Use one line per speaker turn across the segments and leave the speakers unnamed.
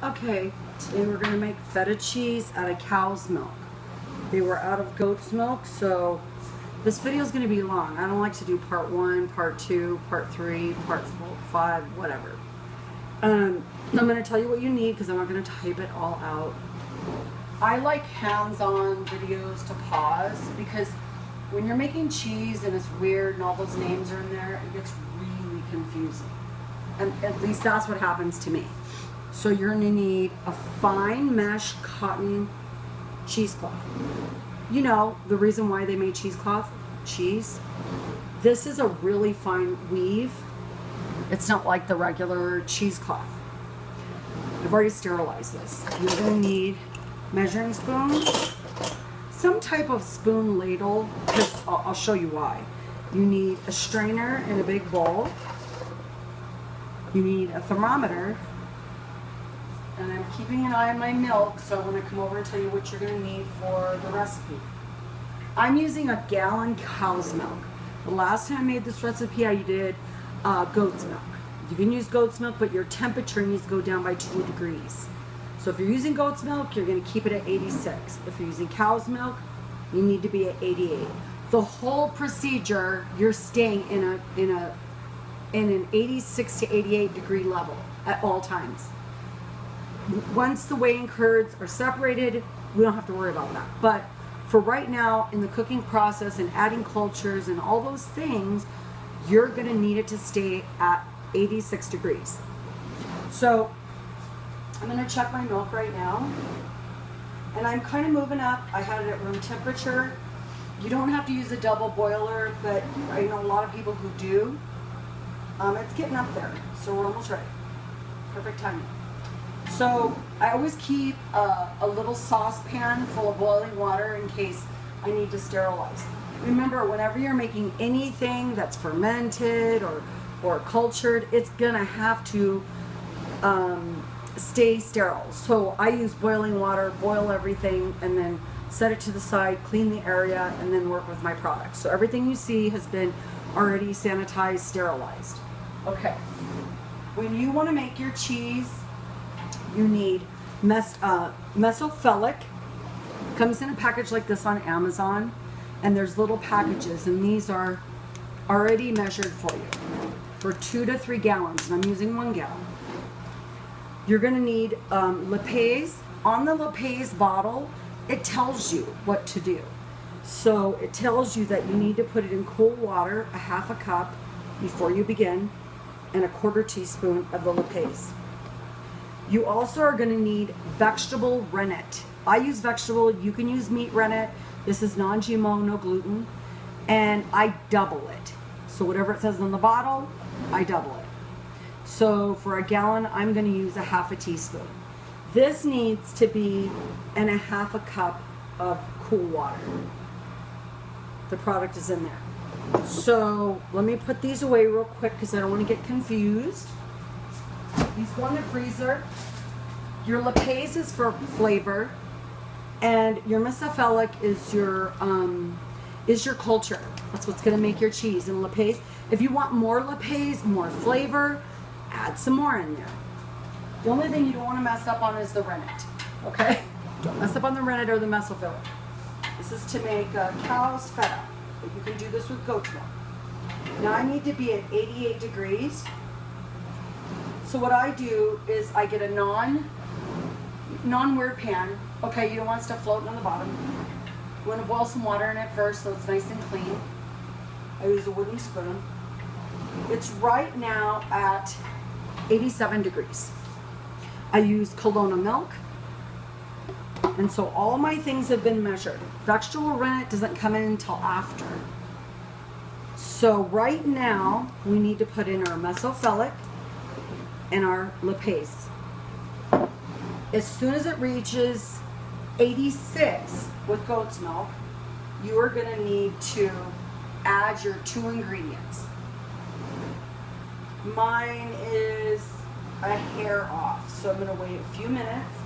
Okay, today we're gonna make feta cheese out of cow's milk. They were out of goat's milk, so this video is gonna be long. I don't like to do part 1, part 2, part 3, part 4, 5, whatever. I'm gonna tell you what you need because I'm not gonna type it all out. I like hands-on videos to pause because when you're making cheese and it's weird and all those names are in there, it gets really confusing. And at least that's what happens to me. So you're gonna need a fine mesh cotton cheesecloth. You know, the reason why they made cheesecloth, cheese. This is a really fine weave. It's not like the regular cheesecloth. I've already sterilized this. You're gonna need measuring spoons, some type of spoon ladle, because I'll show you why. You need a strainer in a big bowl. You need a thermometer. And I'm keeping an eye on my milk, so I want to come over and tell you what you're going to need for the recipe. I'm using a gallon cow's milk. The last time I made this recipe, I did goat's milk. You can use goat's milk, but your temperature needs to go down by 2 degrees. So if you're using goat's milk, you're going to keep it at 86. If you're using cow's milk, you need to be at 88. The whole procedure, you're staying in an 86 to 88 degree level at all times. Once the whey and curds are separated, we don't have to worry about that. But for right now, in the cooking process and adding cultures and all those things, you're going to need it to stay at 86 degrees. So I'm going to check my milk right now. And I'm kind of moving up. I had it at room temperature. You don't have to use a double boiler, but I know a lot of people who do. It's getting up there, so we're almost ready. Perfect timing. So I always keep a little saucepan full of boiling water in case I need to sterilize. Remember, whenever you're making anything that's fermented or cultured, it's gonna have to stay sterile. So I use boiling water, boil everything, and then set it to the side, clean the area, and then work with my products. So everything you see has been already sanitized, sterilized. Okay, when you wanna make your cheese, you need Mesophillic. Comes in a package like this on Amazon, and there's little packages, and these are already measured for you for 2 to 3 gallons, and I'm using 1 gallon. You're gonna need lipase. On the lipase bottle, it tells you what to do. So it tells you that you need to put it in cool water, a half a cup before you begin, and a 1/4 teaspoon of the lipase. You also are going to need vegetable rennet. I use vegetable, you can use meat rennet. This is non-GMO, no gluten. And I double it. So whatever it says on the bottle, I double it. So for a gallon, I'm going to use a half a teaspoon. This needs to be in a half a cup of cool water. The product is in there. So let me put these away real quick because I don't want to get confused. These go in the freezer. Your lipase is for flavor, and your Mesophillic is your culture. That's what's going to make your cheese. And lipase, if you want more lipase, more flavor, add some more in there. The only thing you don't want to mess up on is the rennet. Okay, don't mess up on the rennet or the Mesophillic. This is to make cow's feta, but you can do this with goat's milk. Now I need to be at 88 degrees. So what I do is I get a non-weird pan. Okay, you don't want stuff floating on the bottom. You want to boil some water in it first so it's nice and clean. I use a wooden spoon. It's right now at 87 degrees. I use Kelowna milk. And so all my things have been measured. Vegetable rennet doesn't come in until after. So right now we need to put in our Mesophillic and our lipase. As soon as it reaches 86 with goat's milk, you are going to need to add your 2 ingredients. Mine is a hair off, so I'm going to wait a few minutes.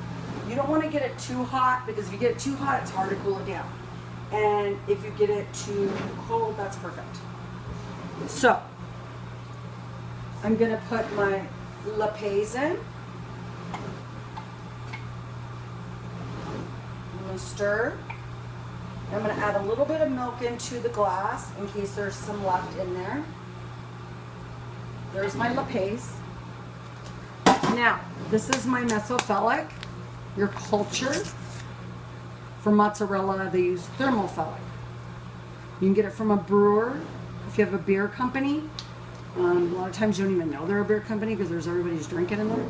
You don't want to get it too hot because if you get it too hot, it's hard to cool it down. And if you get it too cold, that's perfect. So I'm going to put my lipase in. to stir. I'm going to add a little bit of milk into the glass in case there's some left in there. There's my lipase. Now, this is my Mesophillic. Your culture. For mozzarella, they use thermophilic. You can get it from a brewer if you have a beer company. A lot of times you don't even know they're a beer company because there's everybody's drinking in there.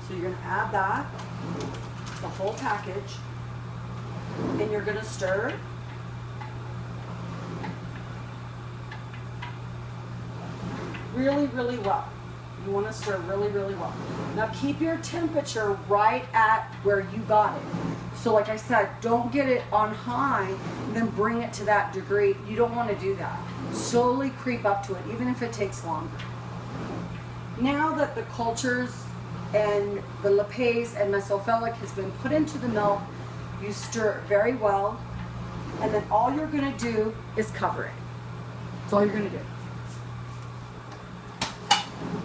So you're going to add that, the whole package, and you're going to stir. Really, really well. You want to stir really, really well. Now keep your temperature right at where you got it. So like I said, don't get it on high and then bring it to that degree. You don't want to do that. Slowly creep up to it, even if it takes longer. Now that the cultures and the lipase and Mesophillic has been put into the milk, you stir it very well, and then all you're going to do is cover it. That's all you're going to do.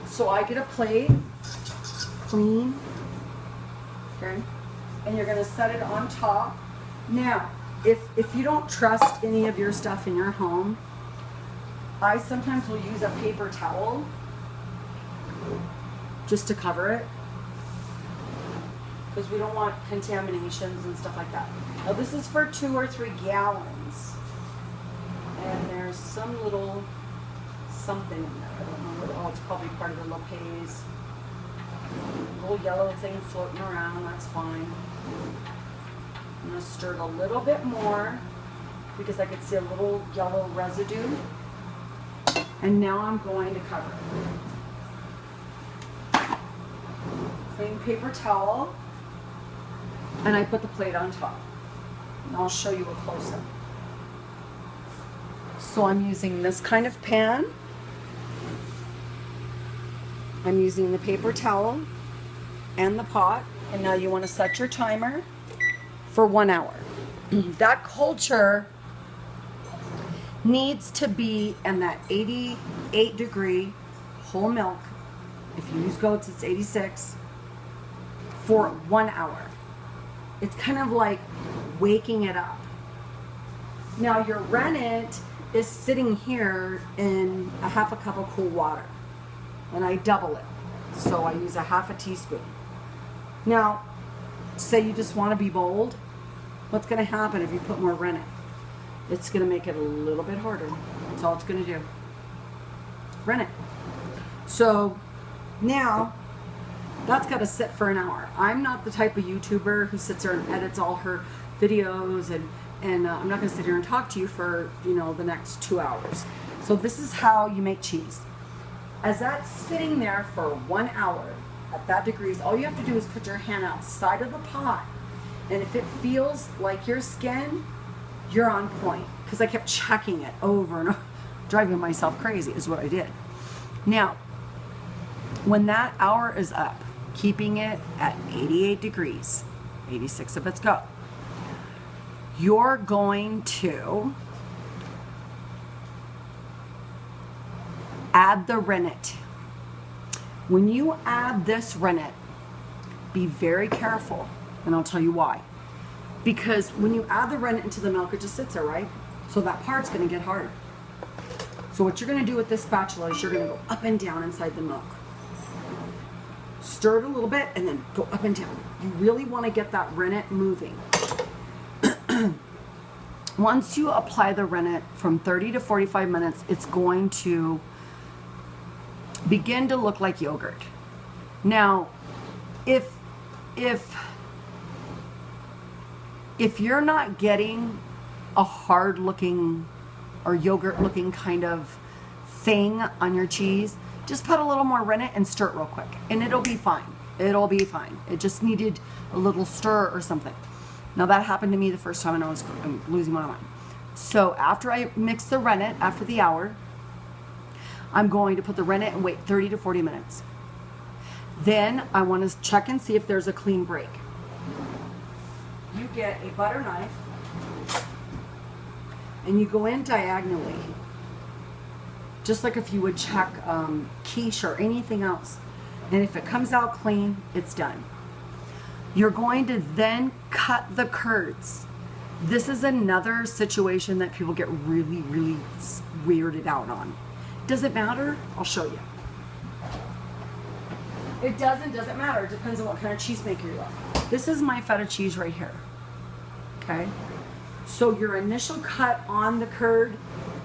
So I get a plate, clean, okay, and you're going to set it on top. Now, if you don't trust any of your stuff in your home, I sometimes will use a paper towel just to cover it, because we don't want contaminations and stuff like that. Now this is for 2 or 3 gallons, and there's some little something in there. I don't know what. Oh, it's probably part of the lipase. Little yellow thing floating around. That's fine. I'm gonna stir it a little bit more because I could see a little yellow residue. And now I'm going to cover it. Clean paper towel, and I put the plate on top. And I'll show you a close-up. So I'm using this kind of pan. I'm using the paper towel and the pot. And now you want to set your timer for 1 hour. That culture needs to be in that 88 degree whole milk. If you use goats, it's 86 for 1 hour. It's kind of like waking it up. Now your rennet is sitting here in a half a cup of cool water, and I double it. So I use a half a teaspoon. Now, say you just want to be bold, what's going to happen if you put more rennet? It's going to make it a little bit harder. That's all it's going to do. Rennet. So now that's got to sit for an hour. I'm not the type of YouTuber who sits there and edits all her videos, and I'm not going to sit here and talk to you for, you know, the next 2 hours. So this is how you make cheese. As that's sitting there for 1 hour at that degrees, all you have to do is put your hand outside of the pot, and if it feels like your skin, you're on point. Because I kept checking it over and over, driving myself crazy is what I did. Now, when that hour is up, keeping it at 88 degrees, 86 if it's go, you're going to add the rennet. When you add this rennet, be very careful, and I'll tell you why. Because when you add the rennet into the milk, it just sits there, right? So that part's going to get hard. So what you're going to do with this spatula is you're going to go up and down inside the milk. Stir it a little bit and then go up and down. You really want to get that rennet moving. Once you apply the rennet from 30 to 45 minutes, it's going to begin to look like yogurt. Now, if you're not getting a hard looking or yogurt looking kind of thing on your cheese, just put a little more rennet and stir it real quick, and it'll be fine. It'll be fine. It just needed a little stir or something. Now that happened to me the first time, and I was losing my mind. So after I mix the rennet, after the hour, I'm going to put the rennet and wait 30 to 40 minutes. Then I want to check and see if there's a clean break. You get a butter knife and you go in diagonally, just like if you would check quiche or anything else. And if it comes out clean, it's done. You're going to then cut the curds. This is another situation that people get really, really weirded out on. Does it matter? I'll show you. It doesn't matter. It depends on what kind of cheesemaker you are. This is my feta cheese right here. Okay? So your initial cut on the curd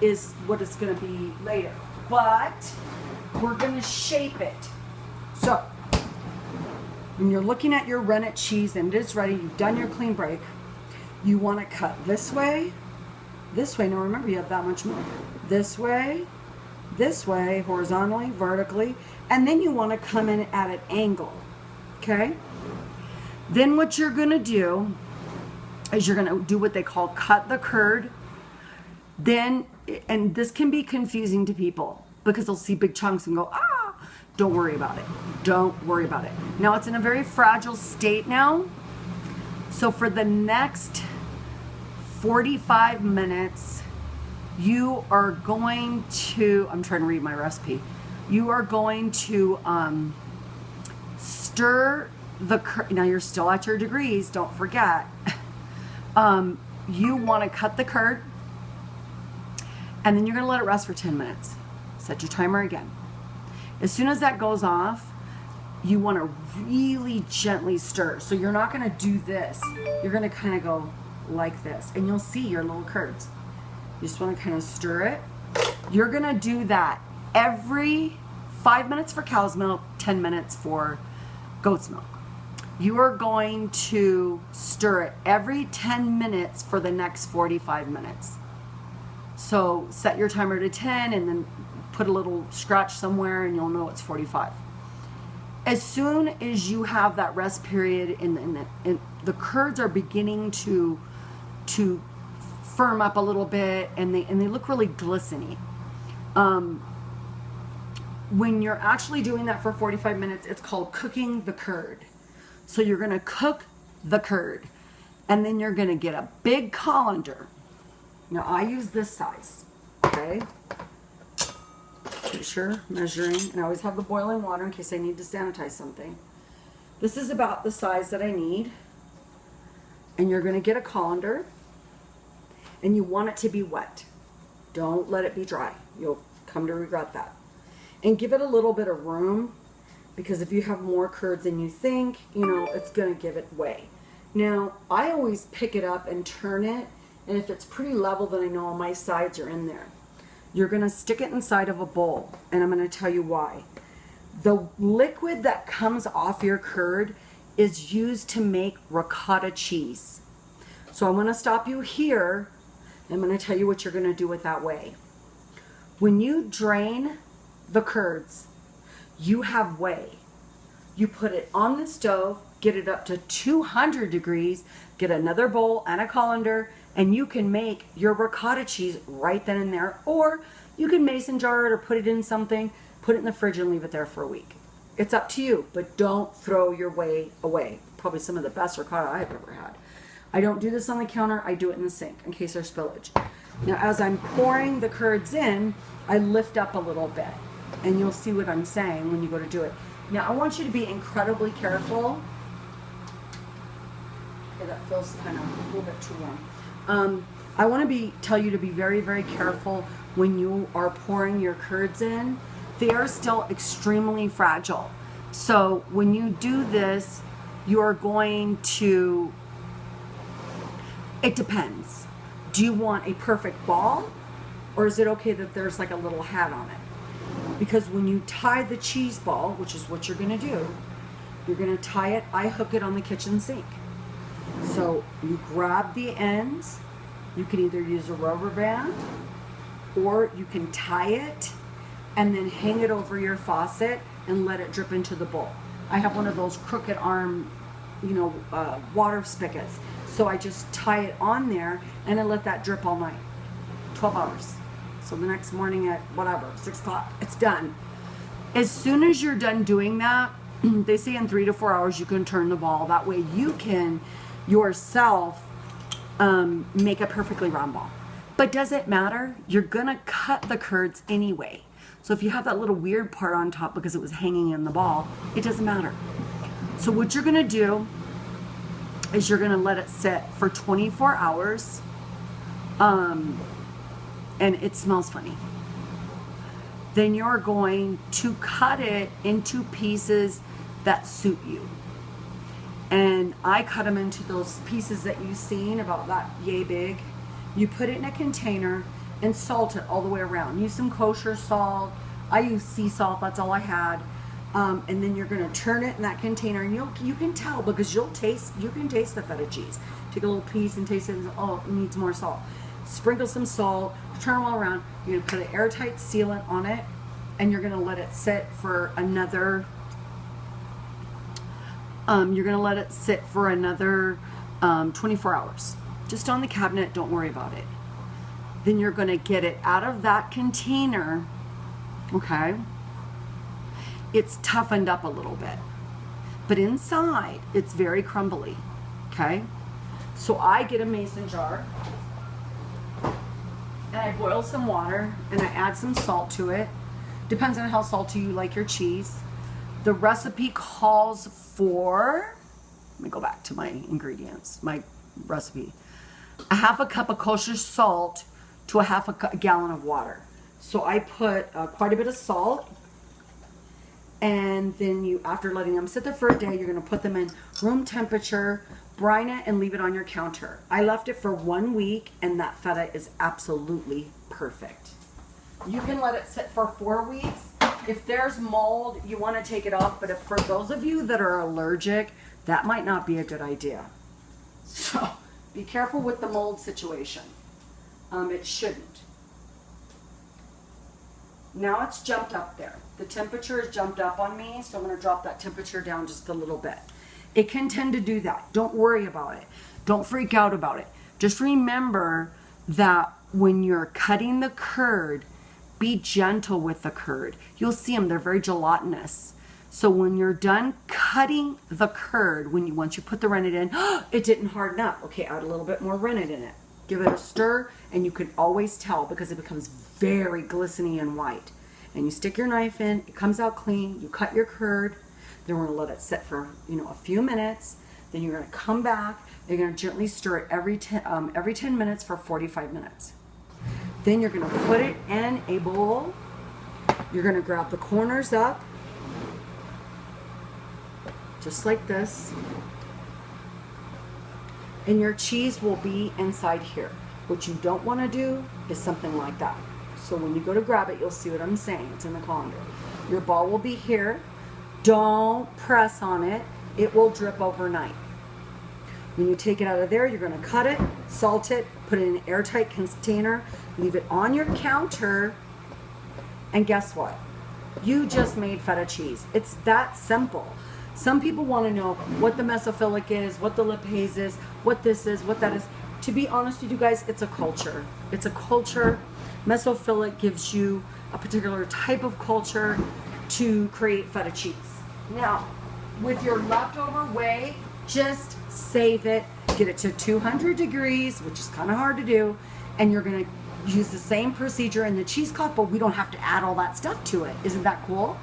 is what it's going to be later. But we're going to shape it. So when you're looking at your rennet cheese and it is ready, you've done your clean break, you want to cut this way. Now remember, you have that much more. This way, horizontally, vertically, and then you want to come in at an angle, okay? Then what you're going to do is you're going to do what they call cut the curd. Then, and this can be confusing to people because they'll see big chunks and go, ah, don't worry about it. Don't worry about it. Now it's in a very fragile state now. So for the next 45 minutes, you are going to, I'm trying to read my recipe. You are going to stir the curd. Now you're still at your degrees, don't forget. You want to cut the curd, and then you're going to let it rest for 10 minutes. Set your timer again. As soon as that goes off, you want to really gently stir. So you're not going to do this. You're going to kind of go like this, and you'll see your little curds. You just want to kind of stir it. You're going to do that every 5 minutes for cow's milk, 10 minutes for goat's milk. You are going to stir it every 10 minutes for the next 45 minutes. So set your timer to 10 and then put a little scratch somewhere and you'll know it's 45. As soon as you have that rest period and the curds are beginning to firm up a little bit and they look really glistening. When you're actually doing that for 45 minutes, it's called cooking the curd. So you're going to cook the curd, and then you're going to get a big colander. Now I use this size, okay? Make sure, measuring, and I always have the boiling water in case I need to sanitize something. This is about the size that I need. And you're going to get a colander, and you want it to be wet. Don't let it be dry. You'll come to regret that. And give it a little bit of room, because if you have more curds than you think, you know, it's going to give it way. Now, I always pick it up and turn it, and if it's pretty level, then I know all my sides are in there. You're going to stick it inside of a bowl, and I'm going to tell you why. The liquid that comes off your curd is used to make ricotta cheese. So I'm going to stop you here, and I'm going to tell you what you're going to do with that whey. When you drain the curds, you have whey. You put it on the stove, get it up to 200 degrees, get another bowl and a colander, and you can make your ricotta cheese right then and there. Or you can mason jar it or put it in something, put it in the fridge and leave it there for a week. It's up to you, but don't throw your whey away. Probably some of the best ricotta I've ever had. I don't do this on the counter, I do it in the sink in case there's spillage. Now as I'm pouring the curds in, I lift up a little bit. And you'll see what I'm saying when you go to do it. Now, I want you to be incredibly careful. Okay, that feels kind of a little bit too warm. I want to tell you to be very, very careful when you are pouring your curds in. They are still extremely fragile. So when you do this, you are going to, it depends. Do you want a perfect ball? Or is it okay that there's like a little hat on it? Because when you tie the cheese ball, which is what you're going to do, you're going to tie it, I hook it on the kitchen sink. So you grab the ends, you can either use a rubber band, or you can tie it and then hang it over your faucet and let it drip into the bowl. I have one of those crooked arm, water spigots. So I just tie it on there and I let that drip all night, 12 hours. So the next morning at whatever, 6 o'clock, it's done. As soon as you're done doing that, they say in 3 to 4 hours you can turn the ball. That way you can yourself make a perfectly round ball. But does it matter? You're gonna cut the curds anyway. So if you have that little weird part on top because it was hanging in the ball, it doesn't matter. So what you're gonna do is you're going to let it sit for 24 hours. And it smells funny. Then you're going to cut it into pieces that suit you. And I cut them into those pieces that you've seen, about that yay big. You put it in a container and salt it all the way around. Use some kosher salt. I use sea salt, that's all I had. And then you're gonna turn it in that container, and you can tell, because you can taste the feta cheese. Take a little piece and taste it, and oh, it needs more salt. Sprinkle some salt, turn it all around. You're gonna put an airtight sealant on it, and you're gonna let it sit for another 24 hours. Just on the cabinet, don't worry about it. Then you're gonna get it out of that container, okay? It's toughened up a little bit, but inside it's very crumbly, okay? So I get a mason jar, and I boil some water, and I add some salt to it. Depends on how salty you like your cheese. The recipe calls for, let me go back to my ingredients, my recipe. A half a cup of kosher salt to a half a gallon of water. So I put quite a bit of salt, and then after letting them sit there for a day, you're gonna put them in room temperature, brine it, and leave it on your counter. I left it for 1 week, and that feta is absolutely perfect. You can let it sit for 4 weeks. If there's mold, you want to take it off, but for those of you that are allergic, that might not be a good idea. So be careful with the mold situation. It shouldn't. Now it's jumped up there. The temperature has jumped up on me, so I'm going to drop that temperature down just a little bit. It can tend to do that. Don't worry about it. Don't freak out about it. Just remember that when you're cutting the curd, be gentle with the curd. You'll see them, they're very gelatinous. So when you're done cutting the curd, once you put the rennet in, it didn't harden up. Okay, add a little bit more rennet in it. Give it a stir, and you can always tell because it becomes very glistening and white. And you stick your knife in, it comes out clean, you cut your curd, then we're gonna let it sit for a few minutes. Then you're gonna come back, and you're gonna gently stir it every 10 minutes for 45 minutes. Then you're gonna put it in a bowl. You're gonna grab the corners up, just like this. And your cheese will be inside here. What you don't wanna do is something like that. So when you go to grab it, you'll see what I'm saying. It's in the colander. Your ball will be here. Don't press on it. It will drip overnight. When you take it out of there, you're gonna cut it, salt it, put it in an airtight container, leave it on your counter, and guess what? You just made feta cheese. It's that simple. Some people wanna know what the Mesophillic is, what the lipase is, what this is, what that is. To be honest with you guys, it's a culture. It's a culture. Mesophillic gives you a particular type of culture to create feta cheese. Now, with your leftover whey, just save it, get it to 200 degrees, which is kind of hard to do, and you're gonna use the same procedure in the cheesecloth, but we don't have to add all that stuff to it. Isn't that cool?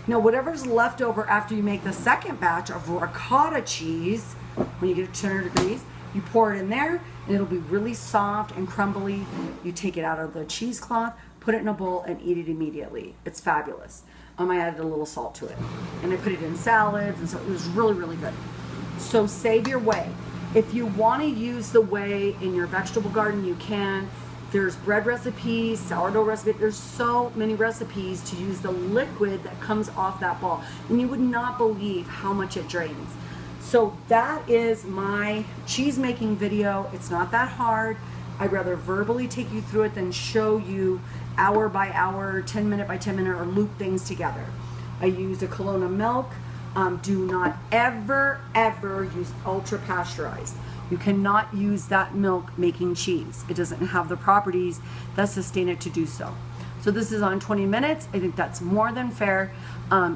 Now, whatever's left over after you make the second batch of ricotta cheese, when you get it to 200 degrees, you pour it in there, and it'll be really soft and crumbly. You take it out of the cheesecloth, put it in a bowl, and eat it immediately. It's fabulous. I added a little salt to it, and I put it in salads, and so it was really, really good. So save your whey. If you want to use the whey in your vegetable garden, you can. There's bread recipes, sourdough recipes. There's so many recipes to use the liquid that comes off that ball, and you would not believe how much it drains. So that is my cheese making video. It's not that hard. I'd rather verbally take you through it than show you hour by hour, 10 minute by 10 minute, or loop things together. I used a Kelowna milk. Do not ever use ultra pasteurized. You cannot use that milk making cheese. It doesn't have the properties that sustain it to do so. So this is on 20 minutes. I think that's more than fair.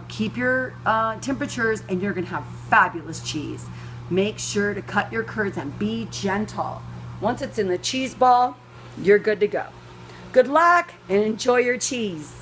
Keep your temperatures, and you're gonna have fabulous cheese. Make sure to cut your curds and be gentle. Once it's in the cheese ball, you're good to go. Good luck and enjoy your cheese.